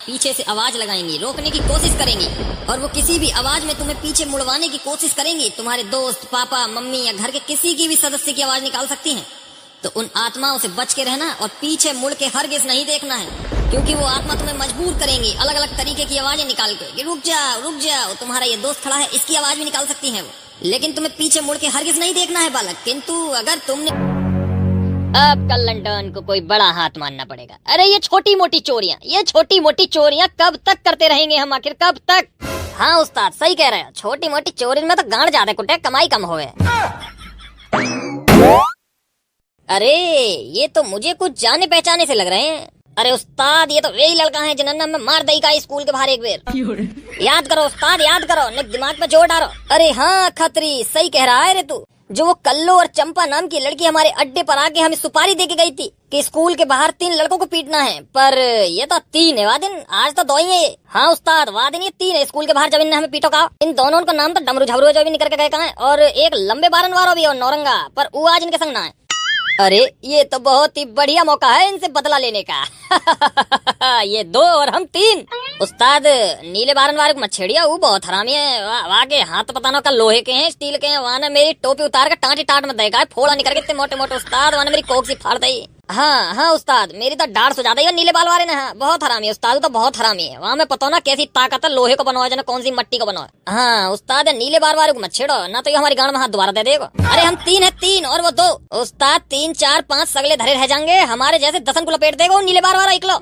पीछे से आवाज लगाएंगी, रोकने की कोशिश करेंगी और वो किसी भी आवाज में तुम्हें पीछे मुड़वाने की कोशिश करेंगी। तुम्हारे दोस्त, पापा, मम्मी या घर के किसी की भी सदस्य की आवाज निकाल सकती हैं। तो उन आत्माओं से बच के रहना और पीछे मुड़ के हरगिज नहीं देखना है, क्योंकि वो आत्मा तुम्हें मजबूर करेंगी अलग अलग तरीके की आवाजें निकाल के कि रुक जाओ, तुम्हारा ये दोस्त खड़ा है, इसकी आवाज भी निकाल सकती है वो। लेकिन तुम्हें पीछे मुड़ के हरगिज नहीं देखना है बालक। किंतु अगर तुमने अब कल्लन डॉन को कोई बड़ा हाथ मानना पड़ेगा। अरे ये छोटी मोटी चोरियां कब तक करते रहेंगे हम, आखिर कब तक? हाँ उस्ताद सही कह रहे हैं, छोटी मोटी चोरी में तो गांड ज्यादा कुटे, कमाई कम होवे। अरे ये तो मुझे कुछ जाने पहचाने से लग रहे हैं। अरे उस्ताद ये तो वही लड़का है जिन्होंने हमें मार दई का स्कूल के बाहर एक बार। याद करो उस्ताद, याद करो, निक दिमाग में जोर डालो। अरे हाँ खतरी सही कह रहा है रे तू। जो वो कल्लो और चंपा नाम की लड़की हमारे अड्डे पर आके हमें सुपारी देके गई थी कि स्कूल के बाहर 3 लड़कों को पीटना है, पर ये तो 3 है वादिन, आज तो 2 ही है। हाँ उस्ताद वादिन ये 3 है स्कूल के बाहर जब इनने हमें पीटो का। इन दोनों का नाम तो डमरू झबरू जो भी निकल के गए कहा है, और एक लंबे बारन वाला भी और नौरंगा, पर वो आज इनके संग ना है। अरे ये तो बहुत ही बढ़िया मौका है इनसे बदला लेने का। ये 2 और हम 3। उस्ताद नीले बारन वाले को मछेड़िया वो बहुत हरामी है, वहाँ के हाथ पता ना का लोहे के हैं, स्टील के हैं। वहाँ ने मेरी टोपी उतार कर टाँटी टाट में देगा, फोड़ा निकल के इतने मोटे मोटे। उस्ताद वहाँ ने मेरी कोक सी फाड़ दी। हाँ उस्ताद मेरी तो डांट सुझा दी नीले बाल वाले ने। हाँ बहुत हरामी है उस्ताद, तो बहुत हरामी है। वहाँ में पता ना कैसी ताकत है, लोहे को बनवा जाना कौन सी मट्टी को बनवा। हाँ उस्ताद नीले बाल वाले को मत छेड़ो ना, तो ये हमारी गांड में हाथ दोबारा दे देगा। अरे हम 3 है, 3 और वो 2। उस्ताद 3 4 5 सगले धरे रह जाएंगे, हमारे जैसे 10 को लपेट देगा वो नीले बाल वाला इकलो।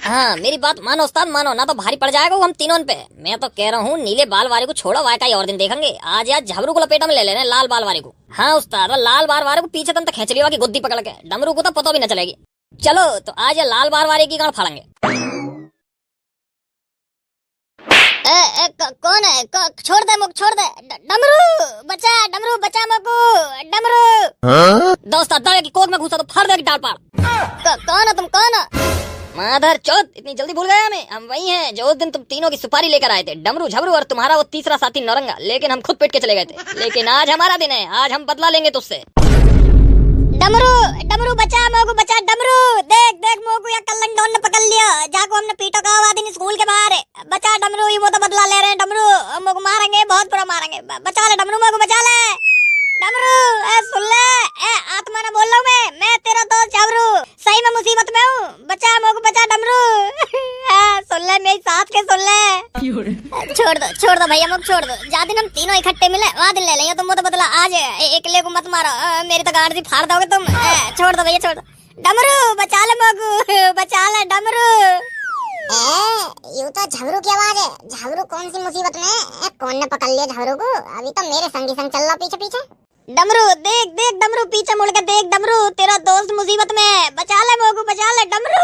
हाँ मेरी बात मानो उस्ताद मानो, ना तो भारी पड़ जाएगा वो हम तीनों पे। मैं तो कह रहा हूँ नीले बाल वाले को छोड़ो, वाई का और दिन देखेंगे। आज यार झबरू को लपेटा में ले लेना लाल बाल वाले को। हाँ उस्ताद लाल बाल वाले को पीछे तक खेच लिया की गुद्दी पकड़ के, डमरू को तो पता भी न चलेगी। चलो तो आज लाल बार वाले की गांड फाड़ेंगे। कौन है? छोड़ दे मुक, छोड़ दे। डमरू बचा मुक, डमरू। दोस्त दादा की कोक में घुसा तो फाड़ देगी डाल पाड़। कौन है तुम, कौन है? माधर चौथ इतनी जल्दी भूल गया हमें? हम वही हैं जो उस दिन तुम तीनों की सुपारी लेकर आए थे, डमरू झबरू और तुम्हारा वो तीसरा साथी नौरंगा। लेकिन हम खुद पिट के चले गए थे। लेकिन आज हमारा दिन है, आज हम बदला लेंगे तुझसे। डमरू बचा मोगू, बचा डमरू। देख मोगू या कल्लन डॉन ने पकड़ लिया, जाको हमने पीटो का आवा दिन स्कूल के बाहर है। बचा डमरू, ये वो तो बदला ले रहे हैं। डमरू मोगू मारेंगे, बहुत बुरा मारेंगे। बचा ले डमरू, मोगू बचा ले डमरू। सुन ले आत्मा ने बोल रहा हूँ मैं तेरा दोस्त झबरू सही में मुसीबत में हूँ। बचा मोगू, बचा डमरू। सुन ले मेरी साथ के, सुन ले। छोड़ दो भैया, मुझे छोड़ दो। जा दिन हम तीनों इकट्ठे मिले वहाँ दिन ले लेंगे, तुम तो बदला आज एकले को मत मारो, मेरी तो गांड सी फाड़ दोगे तुम। छोड़ दो भैया, छोड़ दो। डमरू बचा ले मोगू, बचा ले डमरू। ये तो झबरू की आवाज है। झबरू कौन सी मुसीबत में? कौन ने पकड़ लिया झबरू को? अभी तो मेरे संगी संग चल रहा पीछे पीछे। डमरू देख डमरू, पीछे मुड़ के देख डमरू, तेरा दोस्त मुसीबत में। बचा ले मोगू, बचा ले डमरू।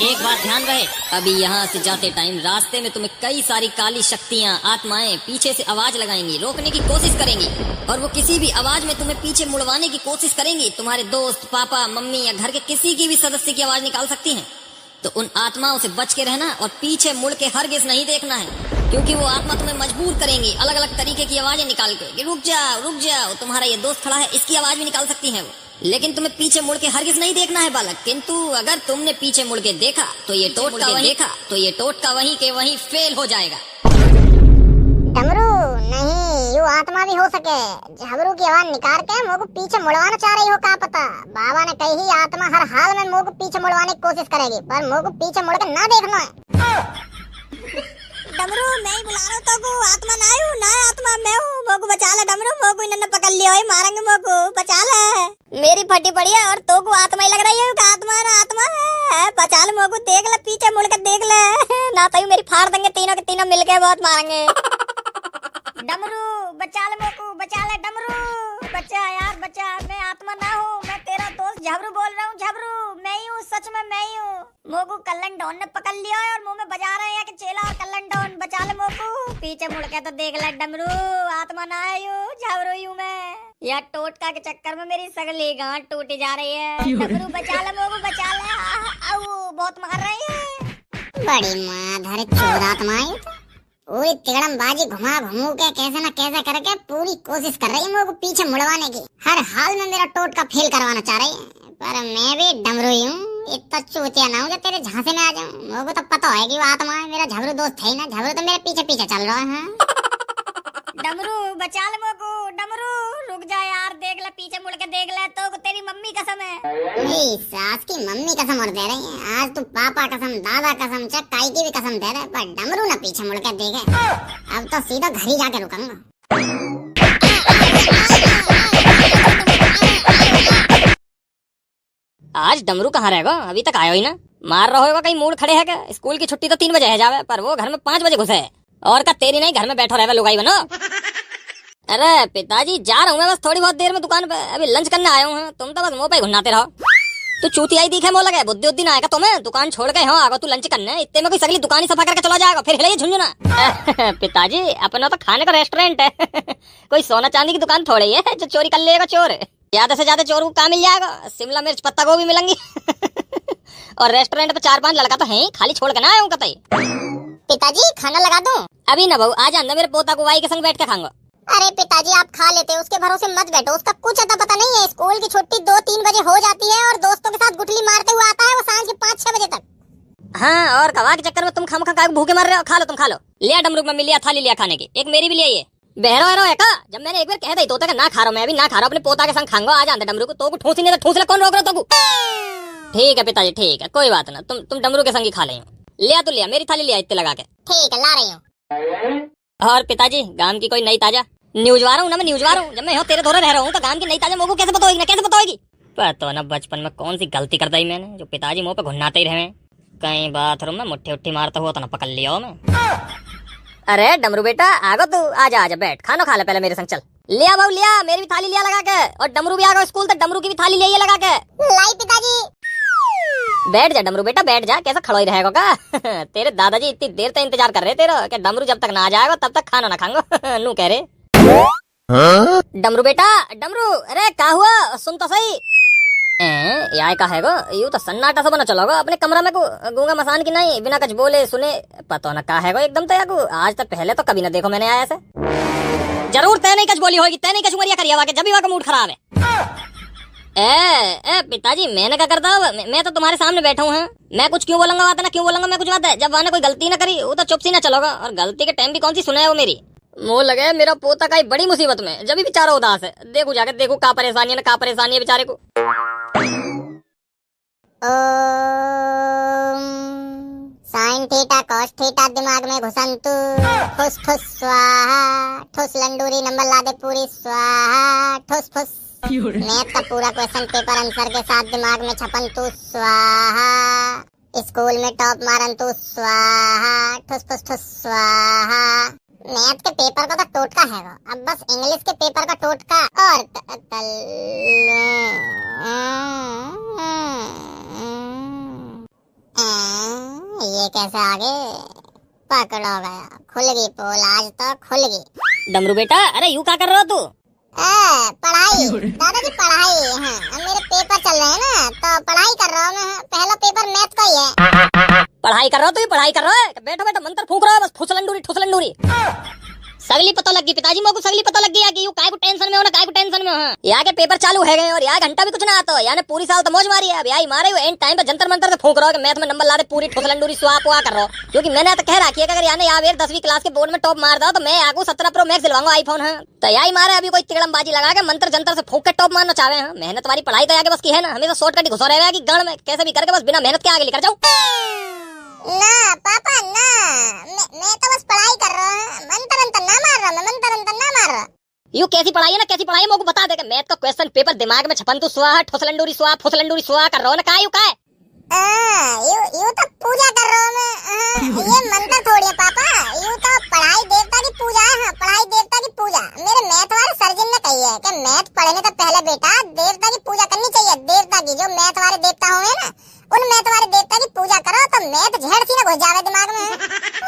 एक बात ध्यान रहे, अभी यहाँ से जाते टाइम रास्ते में तुम्हें कई सारी काली शक्तियाँ, आत्माएं पीछे से आवाज लगाएंगी, रोकने की कोशिश करेंगी और वो किसी भी आवाज में तुम्हें पीछे मुड़वाने की कोशिश करेंगी। तुम्हारे दोस्त, पापा, मम्मी या घर के किसी की भी सदस्य की आवाज निकाल सकती हैं। तो उन आत्माओं से बच के रहना और पीछे मुड़ के हरगिज नहीं देखना है, क्योंकि वो आत्मा तुम्हें मजबूर करेंगी अलग अलग तरीके की आवाजें निकाल के कि रुक जाओ, तुम्हारा ये दोस्त खड़ा है, इसकी आवाज भी निकाल सकती है वो। लेकिन तुम्हें पीछे मुड़ के हरगिज नहीं देखना है बालक। किंतु अगर तुमने पीछे मुड़ के देखा तो ये टोटका वहीं के वहीं फेल हो जाएगा। डमरू नहीं, यू आत्मा भी हो सके। झबरू की आवाज निकाल के मोगू पीछे मुड़वाना चाह रही हो, क्या पता। बाबा ने कही आत्मा हर हाल में मोगू पीछे मुड़वाने की कोशिश करेगी, पर मोगू पीछे मुड़ के ना देखना है। डमरू मैं ही बुला रहा हूँ तो आत्मा ना आयु ना, आत्मा मैं हूँ। मोगू बचा ले डमरू, मोगू इन्होंने पकड़ लिया है, मारेंगे मोगू, बचा ले। मेरी फटी पड़ी है और तो को आत्मा ही लग रही है, आत्मा है ना, आत्मा है। बचा ले मोगू, देख ले पीछे मुड़ के देख ले, ना तो मेरी फाड़ देंगे तीनों के तीनों मिलके, बहुत मारेंगे। डमरू बचा ले मोगू, बचा ले डमरू। बचा यार बचा, मैं आत्मा ना हूँ, मैं तेरा दोस्त झबरू बोल रहा हूँ। झबरू मैं ही हूँ, सच में मैं ही हूँ। मोगू कल्लन डॉन ने पकड़ लिया है और मुंह में बजा रहे हैं कि चेला और कल्लन डॉन। बचा ले मोगू, पीछे मुड़ के तो देख ले डमरू, आत्मा ना आयु, झबरू ही हूँ मैं। यार टोटका के चक्कर में मेरी सगली गांठ टूटी जा रही है। डमरू बचा ले मोगू, बचा ले। बहुत मार रही है। बड़ी माधर चोर आत्माएं पूरी तिगड़मबाजी घुमा घुमू के कैसे न कैसे करके पूरी कोशिश कर रही है मोगू पीछे मुड़वाने की। हर हाल में मेरा टोटका फेल करवाना चाह रही है, पर मैं भी डमरू ही हूँ, इतना चूतिया ना हो जो तेरे झांसे में आ जाऊं। मेरे को तो पता है कि वो आत्मा है। मेरा झबरू दोस्त है ही ना। झबरू तो मेरे पीछे पीछे चल रहा है। डमरू बचा ले मोको, डमरू रुक जा यार, देख ले पीछे मुड़ के देख ले, तो तेरी मम्मी कसम है। मेरी सास की मम्मी कसम और दे रही है। आज तू पापा कसम, दादा कसम, चकाई की भी कसम दे रहे, पर डमरू ना पीछे मुड़ के देखे। अब तो सीधा घर ही जाके रुकूंगा। आज डमरू कहाँ रहेगा? अभी तक आया ही ना। मार रहा होगा कहीं मूड खड़े है क्या? स्कूल की छुट्टी तो 3 बजे है जावे, पर वो घर में 5 बजे घुसे है। और का तेरी नहीं घर में बैठो रहे लुगाई बनो। अरे पिताजी जा रहा हूँ मैं, बस थोड़ी बहुत देर में दुकान पे, अभी लंच करने आया हूँ। तुम तो बस मुंह पे घुनाते रहो। तू चूतिया ही दिखे मोह लगे, बुद्धि उद्दी ना आएगा तुम्हें। दुकान छोड़ के हो आगो तू लंच करने, इतने में कोई सगली दुकान ही सफा करके चला जाएगा, फिर हिलाइए झुंझुना। पिताजी अपना तो खाने का रेस्टोरेंट है। कोई सोना चांदी की दुकान थोड़ी है जो चोरी कर लेगा चोर। ज्यादा से ज्यादा चोर को कहाँ मिल जाएगा? शिमला मिर्च पत्ता गोभी मिलेंगी। और रेस्टोरेंट पे 4-5 लड़का तो है, खाली छोड़ के ना आया हूँ कतई। पिताजी खाना लगा दूं? अभी ना बहू, आज अंदर मेरे पोता को वाई के संग बैठ के खाऊंगा। अरे पिताजी आप खा लेते, उसके भरोसे मत बैठो। उसका कुछ अता पता नहीं है। स्कूल की छुट्टी 2-3 बजे हो जाती है और दोस्तों के साथ गुठली मारते हुए आता है वो सांझ के 5-6 बजे तक। हाँ, और कवा के चक्कर में तुम खामखा भूखे मर रहे हो। खा लो, तुम खा लो। लिया डमरू मम्मी, लिया थाली, लिया खाने की। एक मेरी भी लिया। बहरो है का? जब मैंने एक बार कह दी तोता का ना खा रहा हूं, मैं भी ना खा रहा हूं, अपने पोता के संग खाऊंगा। आ जाते डमरू को, तो ठूस ही नहीं, ठूस ले, कौन रोक रहा तो? ठीक है पिताजी, ठीक है, कोई बात ना। तुम डमरू के संग ही खा ले। लिया तो लिया, मेरी थाली लिया इतने लगा के। ठीक है, ला रही हूँ। और पिताजी गांव की कोई नई ताजा न्यूज वार हूँ ना? मैं न्यूज वार हूँ। जब मैं तेरे धोरे रह रहा हूँ तो गांव की नई ताजा मोको कैसे पता होगी ना? कैसे पता होगी? पता ना बचपन में कौन सी गलती कर दी मैंने, जो पिताजी मुंह पे घुन्नाते ही रहे। कहीं बाथरूम में मुट्ठी उट्ठी मारता हुआ तो ना पकड़ लिया मैं। अरे डमरू बेटा आगो तू, आजा आजा बैठ, खाना खा ले पहले मेरे संग। चल लिया बाबू, लिया मेरी भी थाली लिया लगा के। और डमरू भी आ गया स्कूल, तो डमरू की भी थाली लिया लगा के। लाई पिताजी। बैठ जा डमरू बेटा, बैठ जा। कैसा खड़ो ही रहेगा का? तेरे दादाजी इतनी देर तक इंतजार कर रहे तेरा कि डमरू जब तक ना आ जाएगा तब तक खाना ना खाऊंगा। नू कह रहे डमरू बेटा, डमरू, अरे क्या हुआ? सुन तो सही। यार का है गो, यू तो सन्नाटा सा बना चलोगा अपने कमरा में को, गूंगा मसान की नहीं, बिना कुछ बोले सुने। पता ना क्या है गो, एकदम तो यागू आज तक पहले तो कभी ना देखो मैंने आया से। जरूर तय नहीं कुछ बोली होगी, तय नहीं कुछ उमरिया करिए वाके, जब भी वाका मूड खराब है। पिताजी मैंने क्या करता हूँ? मैं तो तुम्हारे सामने बैठा हूँ। मैं कुछ क्यों बोलूंगा? बात ना क्यों बोलूंगा मैं कुछ बात है? जब वहां कोई गलती ना करी वो तो चुप सी ना चलोगा। और गलती के टाइम भी कौन सी सुने वो मेरी। मुंह लगे मेरा पोता का बड़ी मुसीबत में, जब भी बेचारा उदास है। देखो जाके देखो का परेशानी है ना, का परेशानी है बेचारे को। साइन थीटा कॉस थीटा दिमाग में घुसंतु, ठुस ठुस स्वाहा, ठुस लंडूरी नंबर ला दे पूरी स्वाहा, ठुस ठुस। मैथ का पूरा क्वेश्चन पेपर आंसर के साथ दिमाग में छपन तू स्वाहा, स्कूल में टॉप मारन तू स्वाहा, ठुस ठुस ठुस स्वाहा। मैथ के पेपर का तो टोटका है वो, अब बस इंग्लिश के पेपर का टोटका और ये कैसे आगे पकड़ो गया। खुल गई पोल, आज तो खुल गई। डमरू बेटा, अरे यू क्या कर रहे हो तू? पढ़ाई दादाजी, पढ़ाई। हाँ, अब मेरे पेपर चल रहे हैं ना, तो पढ़ाई कर रहा हूँ मैं। पहला पेपर मैथ का ही है। पढ़ाई कर रहा हो? तो ये पढ़ाई कर रहा है? बैठो बैठो, मंत्र फूंक रहा है बस, ठुसलंडूरी ठुसलंडूरी। सगली पता लग गई पिताजी, मोको सगली पता लग गई कि यू काय को टेंशन में हो ना, काय को टेंशन में हो। यहाँ के पेपर चालू है गए और यहाँ घंटा भी कुछ ना आता। यानी पूरी साल तो मौज मारी है। अब यही मारे हो एंड टाइम पे जंतर मंतर से फूंक रहा हो कि मैथ में नंबर ला दे पूरी, ठुसलंडूरी स्वाहा पोहा कर रहा हो। क्योंकि मैंने तो कह रखी है कि अगर यानी यहाँ 10वीं क्लास के बोर्ड में टॉप मार दो तो मैं आगू 17 प्रो मैक्स दिलवाऊंगा आईफोन। है तो यही मारे अभी कोई तिगड़मबाजी लगा के मंत्र जंतर से फूंक के टॉप मारना चाहे हैं। मेहनत वाली पढ़ाई तो आगे बस की है ना, हमें तो शॉर्टकट ही घुसा रहेगा कि गण में कैसे भी करके बस बिना मेहनत के आगे लेकर जाऊं। ना पापा ना, मैं तो बस पढ़ाई कर रहा हूँ। मंत्र अंतर ना मार रहा मैं, मंत्र अंतर ना मार रहा। यू कैसी पढ़ाई है ना, कैसी पढ़ाई है मोको बता दे। मैथ का क्वेश्चन पेपर दिमाग में छपन तू स्वाहा, ठुसलंडूरी स्वाहा, फुसलंडूरी स्वाहा कर रहा हो ना। का यू यू तो पूजा कर रहा हूँ मैं। ये मंत्र थोड़ी है पापा, यू तो पढ़ाई देवता की पूजा है। हाँ, पढ़ाई देवता की पूजा। मेरे मैथ वाले सर्जन ने कही है कि मैथ पढ़ने से पहले बेटा देवता की पूजा करनी चाहिए। देवता की, जो मैथ वाले देवता हुए ना, उन मैथ वाले देवता की पूजा करो तो मैथ झेड़ सी ना घुस जावे दिमाग में।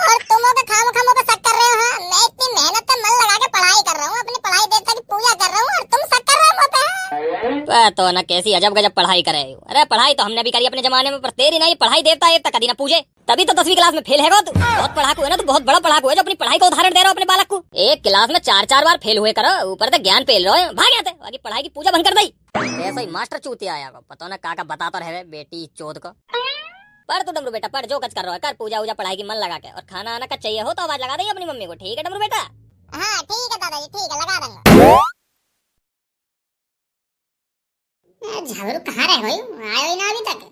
और तुम पे खामों पे शक कर रहे हो। हाँ, मैं इतनी मेहनत से मन लगा के पढ़ाई कर रहा हूँ, अपनी पढ़ाई देवता की पूजा कर रहा हूँ, और तुम शक कर रहे हो मुझ पे। तो ना कैसी अजब गजब पढ़ाई करे। अरे पढ़ाई तो हमने भी करी अपने जमाने में, पर तेरी नहीं। पढ़ाई देवता एक तक कदी ना पूजे। तभी तो 10वीं क्लास में फेल है तू। बहुत पढ़ाकू है ना तू, बहुत बड़ा पढ़ाकू है जो अपनी पढ़ाई का उदाहरण दे रहा हो अपने बालक को। एक क्लास में 4-4 बार फेल हुए करो, ऊपर से ज्ञान पेल रहे हो, भाग जाते बाकी पढ़ाई की पूजा बंद कर दी। ऐसा ही मास्टर चूतिया आया पता ना का बताता रहे बेटी चोद को। पढ़ तू डमरू बेटा पढ़, जो कच कर रहा है कर, पूजा वूजा पढ़ाई की मन लगा के। और खाना आना का चाहिए हो तो आवाज लगा देंगे अपनी मम्मी को, ठीक है डमरू बेटा? हाँ ठीक है दादाजी, ठीक है लगा दूंगा। झबरू कहाँ रह गई, आयो ही ना अभी तक।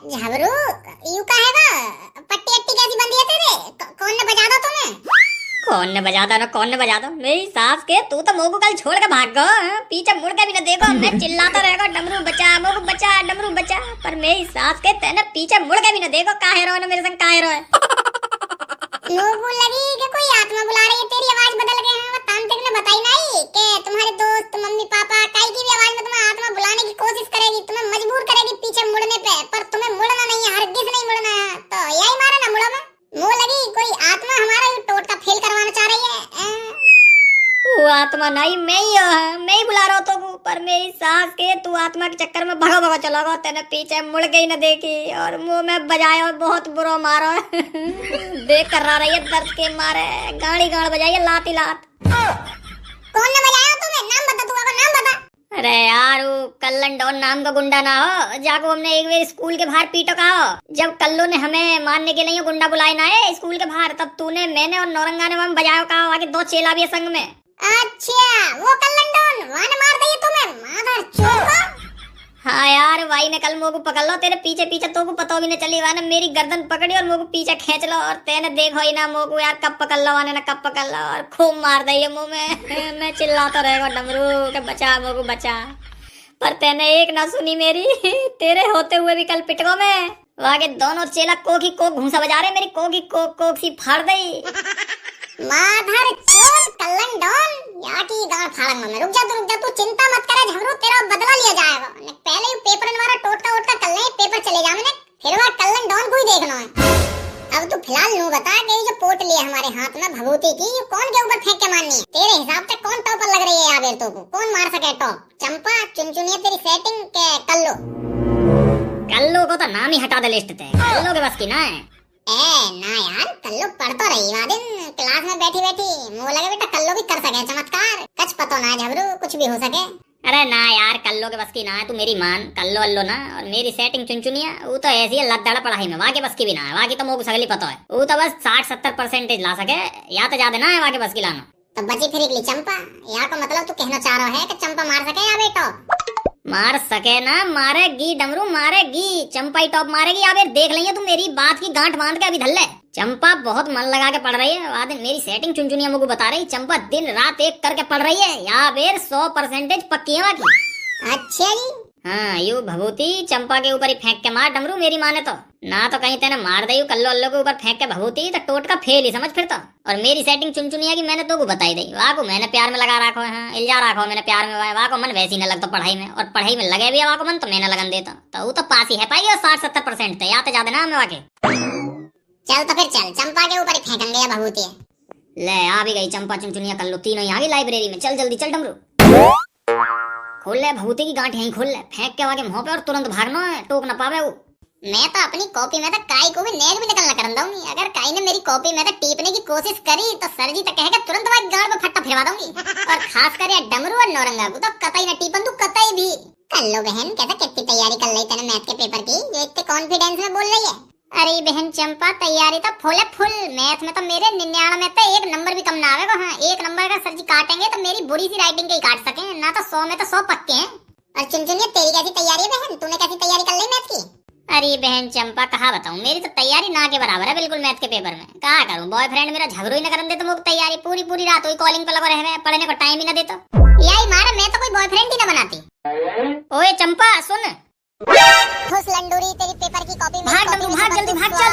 झबरू यू का है वो पट्टी अट्टी कैसी बंधी है तेरे? कौन ने बजा दो तुम्हें? कौन ने बजा दो मेरी सास के? तू तो मोगू कल छोड़ के भाग गो, पीछे मुड़ के भी न देखो। मैं चिल्लाता रहेगा डमरू बचा मोगू बचा डमरू बचा, पर मेरी सास के तेने पीछे मुड़ के भी न देखो। काहे रो ना मेरे संग काहे रो है? मोगू लगी कि कोई आत्मा बुला रही है, तेरी आवाज बदल गई है। वो तांत्रिक ने बताई नहीं कि तुम्हारे दोस्त मम्मी पापा काई की भी आवाज में तुम्हें आत्मा बुलाने की कोशिश करेगी, तुम्हें मजबूर करेगी पीछे मुड़ने पे, पर तुम्हें मुड़ना नहीं है, हरगिज नहीं मुड़ना है। तो यही मारा ना मुड़ो में। मुंह लगी कोई आत्मा हमारा टोटका फेल करवाना चाह रही है। वो आत्मा नहीं मैं ही बुला रहा हूँ, पर मेरी सास के तू आत्मा के चक्कर में भगा भगा चला गया। तेने पीछे मुड़ के ही न देखी और मुंह में बजाया और बहुत बुरा मारो। देख कर रहा रही है दर्द के मारे, गाड़ी गाड़ बजाई लात ही लात। कौन ने बजाया तुम्हें? नाम बता, तू अपना नाम बता। अरे यार वो कल्लन डॉन नाम का गुंडा ना हो, जाको हमने एक बार स्कूल के बाहर पीटो का हो। जब कल्लू ने हमें मारने के लिए गुंडा बुलाए ना है स्कूल के बाहर, तब तूने मैंने और नौरंगा ने बजाया का, आगे 2 चेला भी है संग में। अच्छा वो कल्लन डॉन वाने मार दिए तुम्हें मादर चोद। हाँ यार भाई ने कल मोगू पकड़ लो, तेरे पीछे पीछे तो को पता भी नहीं चली। वाने मेरी गर्दन पकड़ी और मोगू पीछे खींच लो, और तेने देखो ही ना मोगू यार कब पकड़ लो, वाने ना कब पकड़ लो और खूब मार दी है मुंह में। मैं चिल्लाता रहेगा डमरू के बचा मोगू बचा, पर तेने एक ना सुनी मेरी। तेरे होते हुए भी कल पिटको में वागे दोनों चेला कोक ही कोक घूंसा बजा रहे, मेरी कोक ही कोक कोक सी फाड़ दी। माधर चोद कल्लन डॉन या की गांड फाड़ूंगा मैं। रुक जा तू चिंता मत कर झबरू, तेरा बदला लिया जाएगा। पहले ही पेपर वाला टोटका वोटका कर ले, पेपर चले जा मैंने, फिर वह कल्लन डॉन को ही देखना है। अब तू फिलहाल नु बता कि जो पोट लिया हमारे हाथ में भभूति की, ये कौन के ऊपर फेंक के मारनी है? तेरे हिसाब से कौन टॉपर लग रही है यार बेर तो को? कौन मार सके टॉप? चंपा चुनचुनिया तेरी सेटिंग के कल्लो को तो नाम ही हटा दे लिस्ट से, कल्लो के बस की ना है। ना यार कल्लो पढ़ तो रही है दिन क्लास में बैठी मुंह लगे बेटा कल्लो भी कर सके चमत्कार, कच पतो ना झबरू कुछ भी हो सके। अरे ना यार कल्लो के बस की ना है, तू मेरी मान कल्लो अल्लो ना। और मेरी सेटिंग चुनचुनिया वो तो ऐसी है लद्दाड़ा पढ़ाई में, वहाँ के बस की भी ना है। वहाँ की तो मोको सगली पता है, वो तो बस 60-70% ला सके, या तो ज्यादा ना है वहाँ के बस की लाना। तो बची फिर एक चंपा, यहाँ को मतलब तू कहना चाह रहा है कि चंपा मार सके या बेटा? मार सके ना, मारेगी डमरू मारेगी, चंपा ही टॉप मारेगी। या फिर देख लेंगे, तू मेरी बात की गांठ बांध के अभी धल ले। चंपा बहुत मन लगा के पढ़ रही है, वादे मेरी सेटिंग चुनचुनिया मुझे बता रही, चंपा दिन रात एक करके पढ़ रही है। या फिर 100% पक्की है की। अच्छा जी हाँ यू भभूति चंपा के ऊपर ही फेंक के मार डमरू, मेरी माने तो ना तो कहीं तेने मार दई कल्लो अल्लो के ऊपर फेंक के भभूति तो टोट का फेल ही समझ फिर तो। और मेरी सेटिंग चुनचुनिया की मैंने तो को बताई दी, वहाँ को मैंने प्यार में लगा रखो है, इल्जा रखो मैंने प्यार में, वहाँ को मन वैसी न लगता पढ़ाई में, और पढ़ाई में लगे भी वहाँ को मन तो मैंने लगन देता, तो वो तो पास ही है पाई 60-70% थे, या तो ज्यादा ना मैं वाके। चल तो फिर चल चंपा के ऊपर ही फेंकेंगे या भभूति। ले आ भी गई चंपा चुनचुनिया कल्लो तीनों यहाँ की लाइब्रेरी में, चल जल्दी चल डमरू खोल ले भभूति की गांठ यहीं खोल ले, फेंक के आगे मुंह पे और तुरंत भागना है, टोक ना पावे वो। मैं तो अपनी कॉपी में तो काई को भी नेग भी निकलना कर दूंगी, अगर काई ने मेरी कॉपी में तो टीपने की कोशिश करी तो सर जी तो कहेगा तुरंत वही गांड पे फट्टा फिरवा दूंगी। और खास कर डमरू और नौरंगा को तो कतई न टीपन तू कतई भी। कल्लो बहन कहता कितनी तैयारी कर रही तेने मैथ के पेपर की, जो इतने कॉन्फिडेंस में बोल रही है? अरे बहन चंपा तैयारी तो फुल मैथ में तो मेरे 99 में तो 1 नंबर भी कम ना आवेगा। हाँ 1 नंबर का सर जी काटेंगे तो मेरी बुरी सी राइटिंग के ही काट सके ना, तो 100 में तो 100 पक्के हैं। और चुनचुनिया तेरी कैसी तैयारी है बहन, तूने कैसी तैयारी कर ली मैथ की? अरे बहन चंपा कहा बताऊं, मेरी तो तैयारी ना के बराबर है बिल्कुल मैथ के पेपर में। कहा करूं, बॉयफ्रेंड मेरा झगड़ू ही न करन दे तो मुझे तैयारी पूरी रात हुई कॉलिंग पे लगा रहे, पढ़ने को टाइम ही ना देता। यही मारा मैं तो कोई बॉयफ्रेंड ही ना बनाती। ओए चंपा सुन, खुश लंडूरी तेरी पेपर की कॉपी में भाग डमरू भाग जल्दी भाग चल।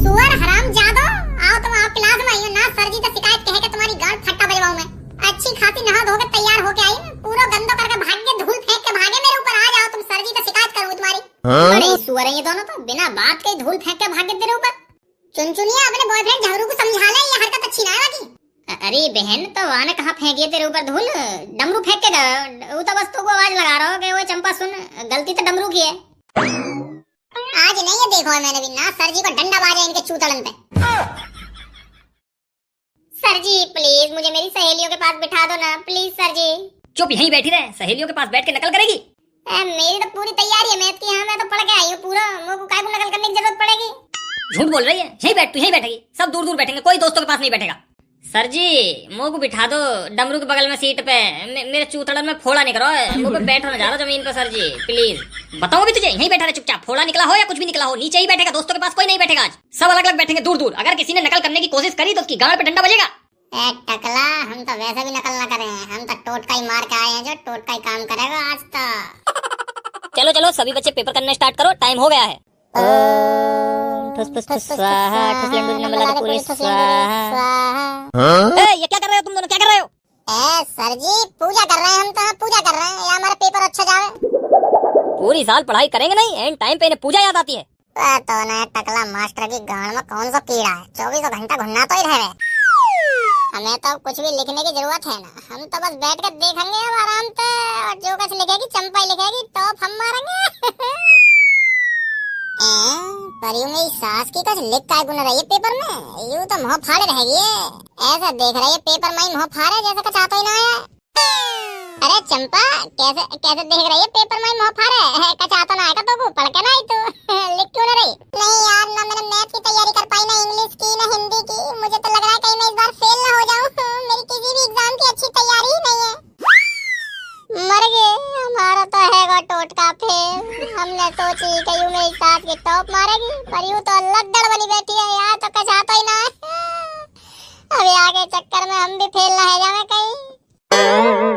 सुअर हराम जादो आओ तुम आप क्लास में आइयो ना, सर जी तो शिकायत कहे के तुम्हारी गांड फट्टा बजवाऊं मैं। अच्छी खासी नहा धो के तैयार होके आई, पूरा गंदा करके भाग के धूल फेंक के भागे मेरे ऊपर, आ जाओ तुम सर जी तो शिकायत करूं तुम्हारी। बड़े सुअर हैं ये दोनों तो, बिना बात के धूल फेंक के भागे तेरे ऊपर। चुनचुनिया अपने बॉयफ्रेंड झगड़ू को समझा ले, ये हरकत अच्छी ना है बाकी। अरे बहन तो वाने कहाँ फेंकी तेरे ऊपर धूल, डमरू फेंक के गया वो तो बस तो को आवाज लगा रहा हो कि वो चंपा सुन गलती तो डमरू की है। आज नहीं है, देखो मैंने भी ना सर जी को डंडा बाजा इनके चूतड़न पे। सर जी प्लीज मुझे मेरी सहेलियों के पास बिठा दो ना, प्लीज सर जी। चुप, यहीं बैठी रहे, सहेलियों के पास बैठ के नकल करेगी। मेरी तो पूरी तैयारी है मैथ की, हाँ मैं तो पढ़ के आई हूँ पूरा, मुझे को काय को नकल करने की जरूरत पड़ेगी। झूठ बोल रही है, यहीं बैठ, तू यहीं बैठेगी, सब दूर दूर बैठेंगे, कोई दोस्तों के पास नहीं बैठेगा। सर जी मुझ को बिठा दो डमरू के बगल में सीट पे, मेरे चूतड़न में फोड़ा नहीं करो, मुझ पे बैठो ना जा रहा जमीन पे सर जी प्लीज। बताओ भी तुझे, यहीं बैठा रहे चुपचाप, फोड़ा निकला हो या कुछ भी निकला हो, नीचे ही बैठेगा, दोस्तों के पास कोई नहीं बैठेगा आज, सब अलग अलग बैठेंगे दूर दूर। अगर किसी ने नकल करने की कोशिश करी तो उसकी गांड पे डंडा बजेगा। ए टकला, हम तो वैसे भी नकल ना करें, हम तो टोटका ही मार के आए हैं जो टोटका ही काम करेगा आज तो। चलो चलो सभी बच्चे पेपर करना स्टार्ट करो, टाइम हो गया है। ठुस ठुस ठुस स्वाहा, ठुस लंडू ने मिला दे पूरी स्वाहा। ये क्या कर रहे हो तुम दोनों, क्या कर रहे हो? सर जी पूजा कर रहे हैं हम तो, पूजा कर रहे हैं या हमारा पेपर अच्छा जावे। पूरी साल पढ़ाई करेंगे नहीं, एंड टाइम पे इन्हें पूजा याद आती है। तो ना टकला मास्टर की गांड में कौन सा कीड़ा है, 24 घंटा घुनना तो ही रहे। हमें तो कुछ भी लिखने की जरूरत है ना, हम तो बस बैठ कर देखेंगे अब आराम से, और जो कुछ लिखेगी चंपा ही लिखेगी, टॉप हम मारेंगे। परियों में सास की कुछ लिख काय गुना रही है पेपर में, यूं तो मुंह फाड़े रहेगी, ऐसा देख रही है पेपर में ही मुंह फाड़े जैसे कुछ आता ही ना है। अरे चंपा कैसे कैसे देख रही है पेपर में ही मुंह फाड़े, कुछ आता ना है तो पढ़ के ना आई तू लिख क्यों ना रही? नहीं यार, ना मैंने मैथ की तैयारी कर पाई, ना इंग्लिश की, ना हिंदी की, मुझे तो लग रहा है कहीं मैं इस बार फेल ना हो जाऊं, मेरी किसी भी एग्जाम की अच्छी तैयारी ही नहीं है। मर गए, हमारा तो हैगा टोटका फेल, हमने सोची कि यूं मेरी सास की टॉप मारेगी, पर यूं तो लद्दड़ बनी बैठी है यार, तो कुछ आता ही ना है। अभी आगे चक्कर में हम भी फेल ना हो जावे कहीं।